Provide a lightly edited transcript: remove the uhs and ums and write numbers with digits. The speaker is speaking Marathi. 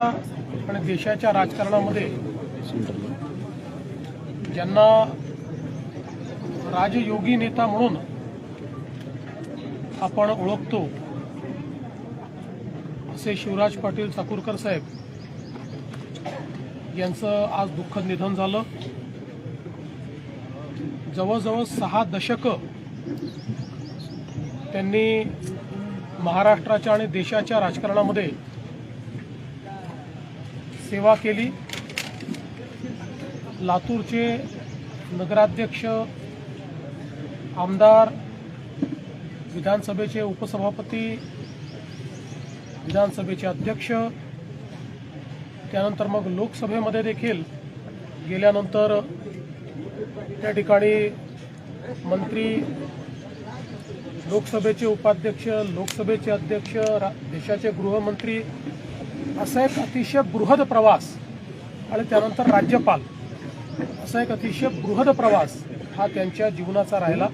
आणि देशाच्या राजकारणामध्ये ज्यांना राजयोगी नेता म्हणून आपण ओळखतो असे शिवराज पाटील चाकूरकर साहेब यांचं आज दुःखद निधन झालं। जवळजवळ 6 दशकं त्यांनी महाराष्ट्राच्या आणि देशाच्या राजकारणामध्ये सेवा केली। लातूरचे नगराध्यक्ष, आमदार, विधानसभेचे उपसभापती, विधानसभेचे अध्यक्ष, त्यानंतर मग लोकसभेमध्ये देखील गेल्यानंतर त्या ठिकाणी मंत्री, लोकसभेचे उपाध्यक्ष, लोकसभेचे अध्यक्ष, देशाचे गृहमंत्री, असा एक अतिशय बृहद प्रवास आणि त्यानंतर राज्यपाल, असा एक अतिशय बृहद प्रवास हा त्यांच्या जीवनाचा राहिला।